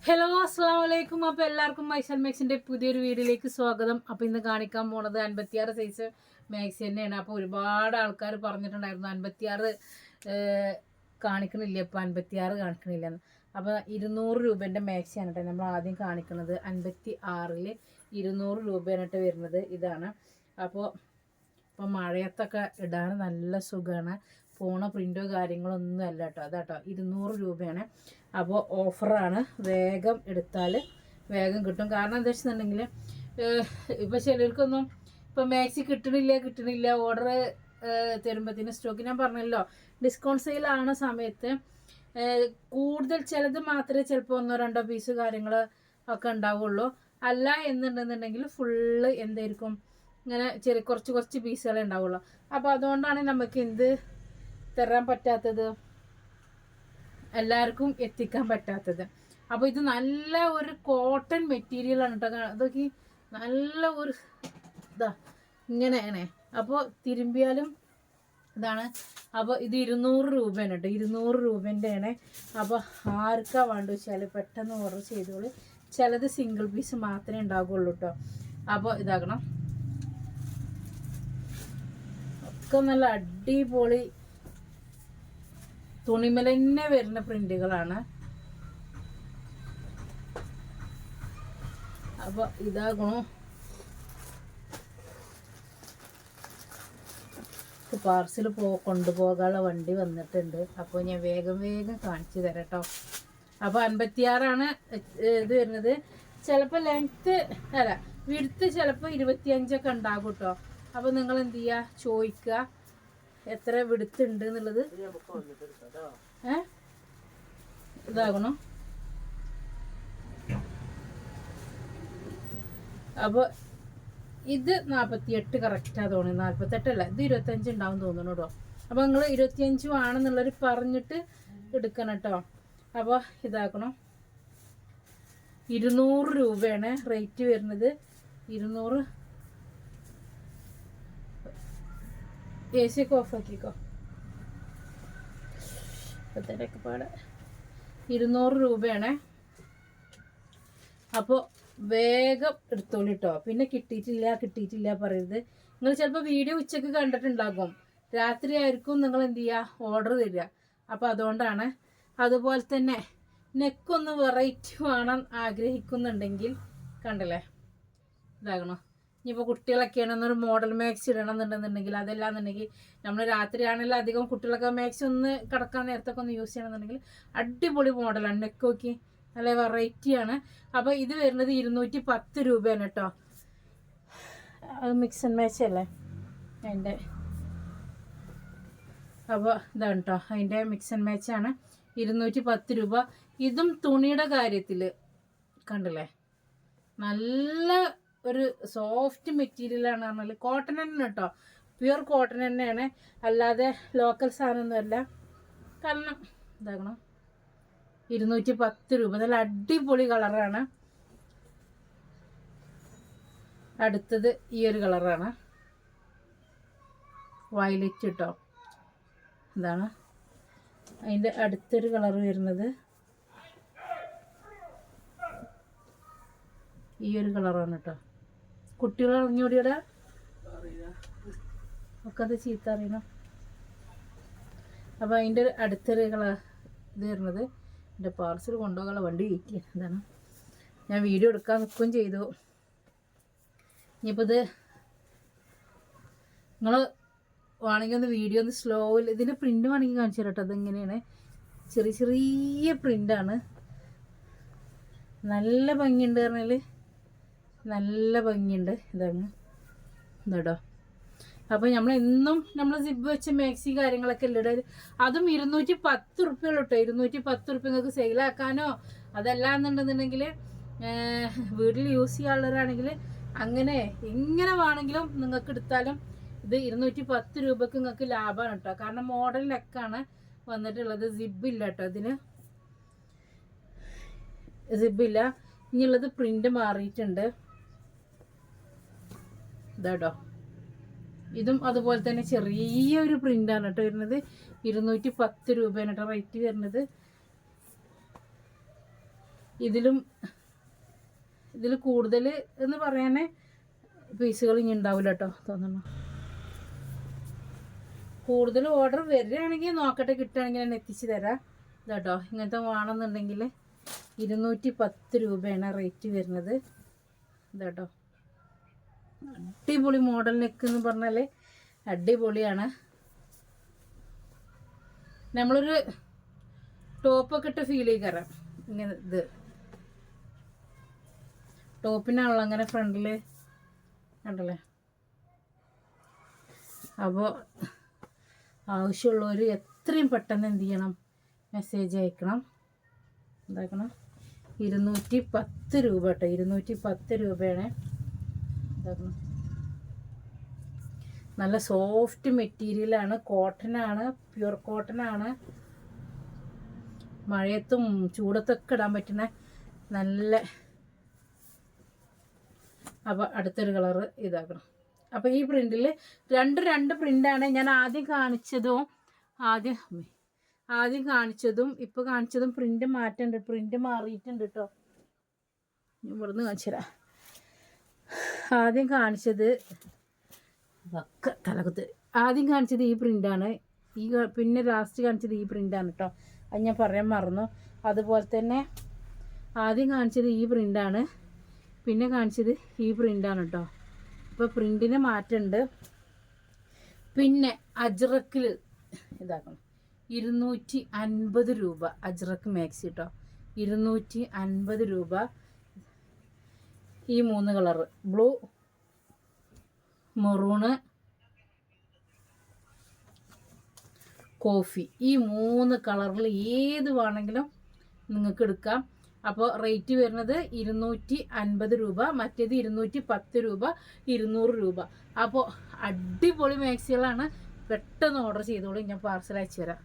Hello അസ്സാം വലൈക്കും. അപ്പോൾ എല്ലാവർക്കും മൈസൽ മാക്സിൻ്റെ പുതിയൊരു വീഡിയോയിലേക്ക് സ്വാഗതം. അപ്പോൾ ഇന്ന് കാണിക്കാൻ പോണത് 56 സൈസ് മാക്സി തന്നെയാണ്. അപ്പോൾ ഒരുപാട് ആൾക്കാർ പറഞ്ഞിട്ടുണ്ടായിരുന്നു 56 കാണിക്കണില്ല, ഇപ്പോൾ 56 കാണിക്കണില്ലെന്ന്. അപ്പോൾ 200 രൂപേൻ്റെ മാക്സിയാണ് കേട്ടോ നമ്മൾ ആദ്യം കാണിക്കുന്നത്. 56-ൽ 200 രൂപയാണ് കേട്ടോ വരുന്നത്. ഇതാണ്. അപ്പോൾ മഴയത്തൊക്കെ ഇടാൻ നല്ല സുഖമാണ്. പോണ പ്രിൻറ്റോ കാര്യങ്ങളോ ഒന്നും അല്ല കേട്ടോ. അതാട്ടോ 200 രൂപയാണ്. അപ്പോൾ ഓഫറാണ്. വേഗം എടുത്താൽ വേഗം കിട്ടും. കാരണം എന്താ വെച്ചിട്ടുണ്ടെങ്കിൽ ഇപ്പോൾ ചിലർക്കൊന്നും ഇപ്പോൾ മാക്സി കിട്ടണില്ല ഓർഡർ തരുമ്പോഴത്തേന് സ്റ്റോക്ക് ഞാൻ പറഞ്ഞല്ലോ ഡിസ്കൗണ്ട് സെയിലാണ് സമയത്ത് കൂടുതൽ ചിലത് മാത്രമേ ചിലപ്പോൾ 1-2 പീസ് കാര്യങ്ങൾ ഒക്കെ ഉണ്ടാവുള്ളൂ. അല്ല എന്നുണ്ടെന്നുണ്ടെങ്കിൽ ഫുള്ള് എന്തായിരിക്കും ഇങ്ങനെ കുറച്ച് പീസുകളേ ഉണ്ടാവുള്ളൂ. അപ്പോൾ അതുകൊണ്ടാണ് നമുക്ക് എന്ത് തരാൻ പറ്റാത്തത്, എല്ലാവർക്കും എത്തിക്കാൻ പറ്റാത്തത്. അപ്പോൾ ഇത് നല്ല ഒരു കോട്ടൺ മെറ്റീരിയലാണ് കേട്ടോ. അതൊക്കെ നല്ല ഒരു ഇതാ ഇങ്ങനെയാണ്. അപ്പോൾ തിരുമ്പിയാലും ഇതാണ്. അപ്പോൾ ഇത് 200 രൂപയാണ് കേട്ടോ. 200 രൂപേൻ്റെയാണ്. അപ്പോൾ ആർക്കാ വേണ്ട വെച്ചാൽ പെട്ടെന്ന് ഓർഡർ ചെയ്തോളൂ. ചിലത് സിംഗിൾ പീസ് മാത്രമേ ഉണ്ടാകുള്ളൂ കേട്ടോ. അപ്പോൾ ഇതാക്കണം. ഒക്കെ നല്ല അടിപൊളി തുണിമേൽ തന്നെ വരുന്ന പ്രിന്റുകളാണ്. അപ്പോൾ ഇതാകണോ പാർസൽ കൊണ്ടുപോകാനുള്ള വണ്ടി വന്നിട്ടുണ്ട്. അപ്പോൾ ഞാൻ വേഗം കാണിച്ചു തരാം കേട്ടോ. അപ്പോൾ 56 ഇത് വരുന്നത്. ചിലപ്പോൾ ലെങ്ത്ത് അല്ല വിഡ്ത്ത് ചിലപ്പോൾ 25 ഉണ്ടാകും കേട്ടോ. അപ്പോൾ നിങ്ങൾ എന്ത് ചെയ്യുക, ചോദിക്കുക എത്ര വിടുത്തുണ്ട് എന്നുള്ളത്. ഇതാകണോ. അപ്പോൾ ഇത് 48 കറക്റ്റാ തോന്നുന്നു. 48 ഇത് 25 ഉണ്ടാവും തോന്നുന്നു കേട്ടോ. അപ്പോൾ നിങ്ങൾ 25 ആണെന്നുള്ളവർ പറഞ്ഞിട്ട് എടുക്കണം കേട്ടോ. അപ്പോൾ ഇതാക്കണം. 200 രൂപയാണ് റേറ്റ് വരുന്നത്. 200 എ സി ഒക്കെ ഓഫാക്കിക്കോ. ഇപ്പത്തേക്ക് പാടെ 200 രൂപയാണ്. അപ്പോൾ വേഗം എടുത്തോളൂ കേട്ടോ. പിന്നെ കിട്ടിയിട്ടില്ല പറയരുത്. നിങ്ങൾ ചിലപ്പോൾ വീഡിയോ ഉച്ചക്ക് കണ്ടിട്ടുണ്ടാകും, രാത്രി ആയിരിക്കും നിങ്ങൾ എന്ത് ചെയ്യുക ഓർഡർ തരിക. അപ്പോൾ അതുകൊണ്ടാണ്. അതുപോലെ തന്നെ നെക്കൊന്ന് വെറൈറ്റി വേണം ആഗ്രഹിക്കുന്നുണ്ടെങ്കിൽ കണ്ടല്ലേ ഇതാകണോ. ഇനിയിപ്പോൾ കുട്ടികളൊക്കെയാണെന്നൊരു മോഡൽ മാക്സി ഇടണം എന്നുണ്ടെന്നുണ്ടെങ്കിൽ അതെല്ലാന്നുണ്ടെങ്കിൽ നമ്മൾ രാത്രിയാണെങ്കിലും അധികം കുട്ടികളൊക്കെ മാക്സി ഒന്ന് കിടക്കാൻ നേരത്തൊക്കെ ഒന്ന് യൂസ് ചെയ്യണമെന്നുണ്ടെങ്കിൽ അടിപൊളി മോഡലാണ്. നെക്ക് നോക്കി നല്ല വെറൈറ്റിയാണ്. അപ്പോൾ ഇത് വരുന്നത് 210 രൂപയാണ് കേട്ടോ. അത് മിക്സ് ആൻഡ് മാച്ച് അല്ലേ അതിൻ്റെ. അപ്പോൾ ഇതാണ് കേട്ടോ അതിൻ്റെ മിക്സ് ആൻഡ് മാച്ചാണ്. 210 രൂപ. ഇതും തുണിയുടെ കാര്യത്തിൽ കണ്ടില്ലേ നല്ല ഒരു സോഫ്റ്റ് മെറ്റീരിയലാണ്. പറഞ്ഞാൽ കോട്ടൺ തന്നെ കേട്ടോ, പ്യുവർ കോട്ടൺ തന്നെയാണ്, അല്ലാതെ ലോക്കൽ സാധനമൊന്നുമല്ല. കാരണം ഇതാക്കണം 210 രൂപ. നല്ല അടിപൊളി കളറാണ്. അടുത്തത് ഈ ഒരു കളറാണ്, വയലറ്റ് കേട്ടോ. ഇതാണ് അതിൻ്റെ അടുത്തൊരു കളർ വരുന്നത്. ഈ ഒരു കളറാണ് കേട്ടോ. കുട്ടികൾ അറിഞ്ഞൂടിയുടെ ഒക്കെ അത് ചീത്ത അറിയണം. അപ്പോൾ അതിൻ്റെ അടുത്തൊരു കളർ ഇത് വരുന്നത്. എൻ്റെ പാർസൽ കൊണ്ടുപോകാനുള്ള വണ്ടി വെയിറ്റ് ചെയ്യാൻ. എന്താണ് ഞാൻ വീഡിയോ എടുക്കാൻ നിൽക്കുകയും ചെയ്തു. ഇനിയിപ്പോൾ ഇത് നിങ്ങൾ വേണമെങ്കിൽ ഒന്ന് വീഡിയോ ഒന്ന് സ്ലോയിൽ ഇതിൻ്റെ പ്രിൻ്റ് വേണമെങ്കിൽ കാണിച്ചു തരാം കേട്ടോ. അതെങ്ങനെയാണ് ചെറിയ പ്രിൻ്റാണ്. നല്ല ഭംഗിയുണ്ട് പറഞ്ഞാൽ നല്ല ഭംഗിയുണ്ട്. ഇതാണ് ഇതാട്ടോ. അപ്പോൾ നമ്മളെന്നും നമ്മൾ സിബ് വെച്ച മാക്സി കാര്യങ്ങളൊക്കെ ഇല്ലട. അതും 210 റുപ്യുള്ളൂ കേട്ടോ. 210 റുപ്യ നിങ്ങൾക്ക് സെയിലാക്കാനോ അതല്ലാന്നുണ്ടെന്നുണ്ടെങ്കിൽ വീട്ടിൽ യൂസ് ചെയ്യാനുള്ളവരാണെങ്കിൽ അങ്ങനെ എങ്ങനെ വേണമെങ്കിലും നിങ്ങൾക്ക് എടുത്താലും ഇത് 210 രൂപക്ക് നിങ്ങൾക്ക് ലാഭമാണ് കേട്ടോ. കാരണം മോഡൽ നെക്കാണ് വന്നിട്ടുള്ളത്. സിബില്ല കേട്ടോ ഇതിന്, സിബില്ല. ഇനിയുള്ളത് പ്രിന്റ് മാറിയിട്ടുണ്ട് ഇതാട്ടോ. ഇതും അതുപോലെ തന്നെ ചെറിയൊരു പ്രിൻ്റാണ് കേട്ടോ വരുന്നത്. 210 രൂപയാണ് കേട്ടോ റേറ്റ് വരുന്നത്. ഇതിൽ കൂടുതൽ എന്ന് പറയാനേ പീസുകൾ ഇനി ഉണ്ടാവില്ല കേട്ടോ തോന്നുന്നു. കൂടുതൽ ഓർഡർ വരികയാണെങ്കിൽ നോക്കട്ടെ, കിട്ടുകയാണെങ്കിൽ ഞാൻ എത്തിച്ച് തരാം. ഇതാട്ടോ ഇങ്ങനത്തെ വേണമെന്നുണ്ടെങ്കിൽ 210 രൂപയാണ് റേറ്റ് വരുന്നത്. ഇതാട്ടോ അടിപൊളി മോഡൽ നെക്ക് എന്ന് പറഞ്ഞാൽ അടിപൊളിയാണ്. നമ്മളൊരു ടോപ്പൊക്കെ ഇട്ട് ഫീൽ ചെയ്യിക്കാറാം. ഇങ്ങനെ ഇത് ടോപ്പിനാണല്ലോ അങ്ങനെ ഫ്രണ്ടിൽ കണ്ടല്ലേ. അപ്പോൾ ആവശ്യമുള്ളവർ എത്രയും പെട്ടെന്ന് എന്ത് ചെയ്യണം, മെസ്സേജ് അയക്കണം. എന്താക്കണം 210 രൂപ കേട്ടോ, 210 രൂപയാണ്. എന്താക്കണം നല്ല സോഫ്റ്റ് മെറ്റീരിയലാണ്, കോട്ടനാണ്, പ്യുർ കോട്ടനാണ്. മഴയത്തും ചൂടത്തൊക്കെ ഇടാൻ പറ്റുന്ന നല്ല. അപ്പോൾ അടുത്തൊരു കളറ് ഇതാക്കണം. അപ്പോൾ ഈ പ്രിൻറ്റിൽ രണ്ട് പ്രിൻ്റാണ്. ഞാൻ ആദ്യം കാണിച്ചതും ഇപ്പോൾ കാണിച്ചതും പ്രിൻ്റ് മാറ്റുന്നുണ്ട്, പ്രിൻ്റ് മാറിയിട്ടുണ്ട് കേട്ടോ. ഇവിടുന്ന് കാണിച്ചുതരാം. ആദ്യം കാണിച്ചത് ഈ പ്രിൻ്റാണ്. പിന്നെ ലാസ്റ്റ് കാണിച്ചത് ഈ പ്രിൻ്റാണ് കേട്ടോ. അത് ഞാൻ പറയാൻ മറന്നു. അതുപോലെ തന്നെ ആദ്യം കാണിച്ചത് ഈ പ്രിൻ്റാണ്, പിന്നെ കാണിച്ചത് ഈ പ്രിൻ്റാണ് കേട്ടോ. അപ്പോൾ പ്രിൻറ്റിന് മാറ്റമുണ്ട്. പിന്നെ അജ്രക്കിൽ ഇതാക്കണം 250 രൂപ അജ്രക്ക് മാക്സി കേട്ടോ, 250 രൂപ. ഈ 3 കളറ് ബ്ലൂ, മെറൂണ്, കോഫി, ഈ 3 കളറിൽ ഏത് വേണമെങ്കിലും നിങ്ങൾക്ക് എടുക്കാം. അപ്പോൾ റേറ്റ് വരുന്നത് 250 രൂപ, മറ്റേത് 210 രൂപ, 200 രൂപ. അപ്പോൾ അടിപൊളി മാക്സികളാണ്. പെട്ടെന്ന് ഓർഡർ ചെയ്തോളൂ, ഞാൻ പാർസൽ അയച്ചു തരാം.